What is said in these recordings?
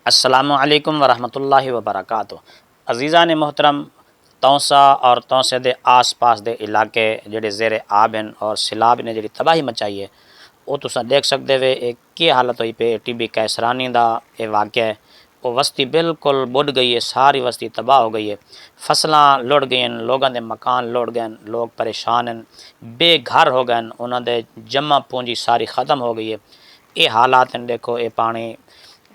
अस्सलामु अलैकुम वरहमतुल्लाहि वबरकातुहू। अजीज़ा ने मोहतरम, तौसा और तौसे दे आस पास दे इलाके जेडे ज़ेरे आब हैं और सैलाब ने जी तबाही मचाई है वो तुसा देख सकते वे की हालत हुई पे। टीबी कैसरानी का यह वाक़या है। वो बस्ती बिल्कुल बुढ़ गई है, सारी बस्ती तबाह हो गई है, फसलां लुढ़ गई, लोगों के मकान लुढ़ गए, लोग परेशान हैं, बेघर हो गए, उन्होंने जमा पूंजी सारी ख़त्म हो गई है। ये हालात हैं। देखो ये पानी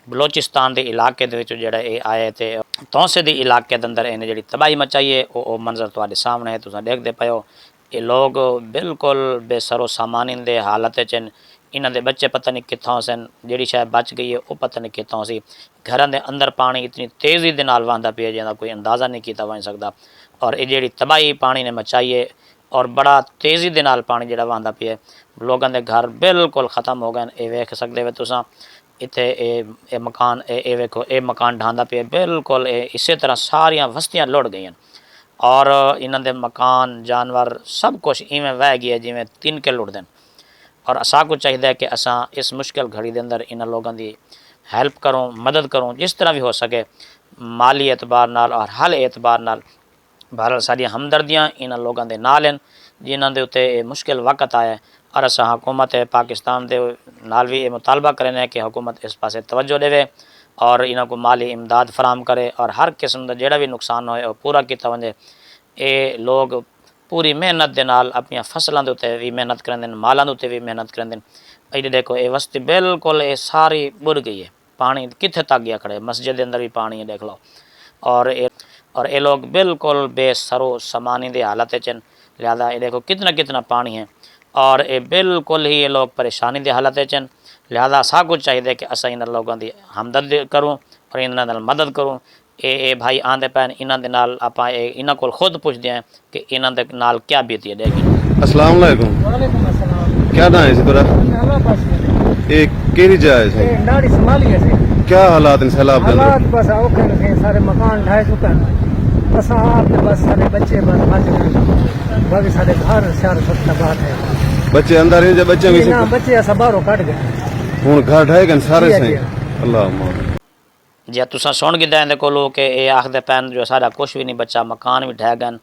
बलोचिस्तान के इलाके जोड़ा ये आए थे तौसे के इलाके के अंदर इन्हें जी तबाही मचाई है वो मंजर तुहाडे सामने है, तुम देखते पे हो। ये लोग बिल्कुल बेसरो सामानी दे हालत च, इन्हों के बच्चे पता नहीं कितों सन, जी शायद बच गई है वो पता नहीं कितों सी। घर के अंदर पानी इतनी तेज़ी के नाल वहदा पिया जिसका कोई अंदाज़ा नहीं किया वह सकता। और ये जी तबाही पानी ने मचाई है और बड़ा तेज़ी के नाल पानी जो वहदा पिया, लोगों के घर बिल्कुल ख़त्म हो गए। ये वेख सकते हो तुसा इत्थे ए मकान ए वेखो ये मकान ढांदा पे बिल्कुल इस तरह सारिया बस्तियां लुढ़ गई और इन्हों के मकान जानवर सब कुछ इवें वह गया जिमें तिनके लुढ़ते हैं। और असा को चाहिए कि असा इस मुश्किल घड़ी के अंदर इन लोगों की हेल्प करूँ, मदद करूँ जिस तरह भी हो सके, माली एतबार नाल और हल एतबार नाल। बहरहाल सारिया हमदर्दियाँ इन लोगों के नाल हैं जिन्हों के उत्ते मुश्किल वक्त आया और असा हुकूमत पाकिस्तान के नाल भी ये मुतालबा करें कि हुकूमत इस पासे तवज्जो देवे और इन्हों को माली इमदाद फराम करे और हर किस्म का जोड़ा भी नुकसान होए पूरा किया वजे। ये लोग पूरी मेहनत के नाल अपन फसलों के उत्ते भी मेहनत करेंगे, मालों के उत्ते भी मेहनत करेंगे। ये देखो ये बस्ती बिल्कुल ये सारी बुढ़ गई है, पानी कित्थे तक गया खड़े, मस्जिद के अंदर भी पानी है देख लो। और ये लोग बिल्कुल बेसरो समानी की हालत चन, लिहाजा ये देखो कितना कितना पानी है और ये बिल्कुल ही ये लोग परेशानी की हालत चन। लिहाजा सा कुछ चाहिए कि अस इन लोगों की हमदर्दी करूँ और इन्होंने मदद करूँ। ये भाई आंदे पैन इन्होंने नाल आपां इन्हों को खुद पुछते हैं कि इन्होंने नाल क्या बीती है देगी। अस्सलाम वालेकुम। वालेकुम अस्सलाम। क्या नाम है इसी तरह? हमारे पास ये केरी जाए से नाड़ी संभालिए से क्या हालात इन सैलाब के हालात अंदर? बस औखे हैं, सारे मकान ढाए चुके हैं। बस आपके बस सारे बच्चे बस बच गए, बाकी सारे घर सारे सब तबाह है। बच्चे अंदर हैं, जब बच्चे ना बच्चे ऐसा बाहरों कट गए हूँ घर ढाए गए सारे जी, से। जी। अल्लाह माफ़। जे तुसा सुन गिदा इहदे कोलों कि ये आखदे पैन जो सारा कुछ भी नहीं बचा, मकान भी ढह गए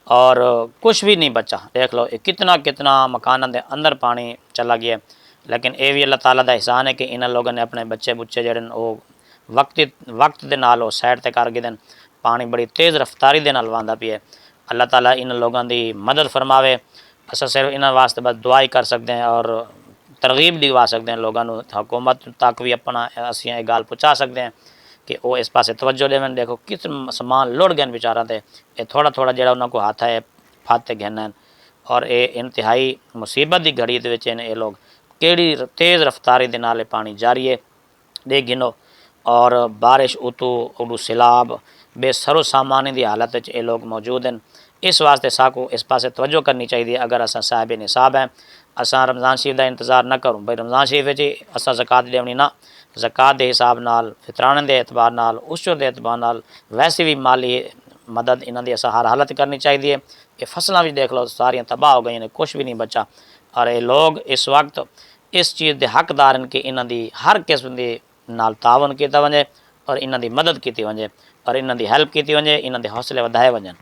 और कुछ भी नहीं बचा। देख लो ये कितना कितना मकानों के अंदर पानी चला गया। लेकिन ये भी अल्लाह ताला का एहसान है कि इन लोगों ने अपने बच्चे बुच्चे जड़े वो वक्त के नाल वो साइड ते कर गए। पानी बड़ी तेज़ रफ्तारी के नाल वहदा पिया। अल्लाह ताला इन लोगों की मदद फरमावे। अस सिर्फ इन्होंने वास्ते बस दुआ ही कर सकते हैं और तरगीब दिवा सकते हैं लोगों को, हुकूमत तक भी अपना असी ये गल पहुँचा सकते हैं कि वो इस पासे तवज्जो देवन। देखो किस समान लुढ़ गए बेचारा, तो ये थोड़ा थोड़ा जो उन्होंने हाथ है फाते गहन और ये इंतहाई मुसीबत की घड़ी ये लोग केड़ी तेज़ रफ्तारी के नाल पानी जारी है दे गिनो। और बारिश उतू उडू सैलाब बेसरो सामानी की हालत ये लोग मौजूद हैं। इस वास्ते साकू इस पासे तवज्जो करनी चाहिए। अगर अस साहिब निसाब हैं, असा रमज़ान शरीफ का इंतज़ार न करूँ भाई रमज़ान शरीफ असा ज़कात देवनी ना, ज़कात के हिसाब नाल, फितराने के एतबार नाल, उशर के एतबार नाल, वैसे भी माली मदद इन्हों की असा हर हालत करनी चाहिए। ये फसलां भी देख लो सारियां तबाह हो गई, कुछ भी नहीं बचा। और ये लोग इस वक्त इस चीज़ के हकदार हैं कि इन्हों की हर किस्म के नाल तावन किया वजे और इन्हों की मदद की वजे और इन्हों की हेल्प की वजे, इन्हों के हौसले वधाए वजन।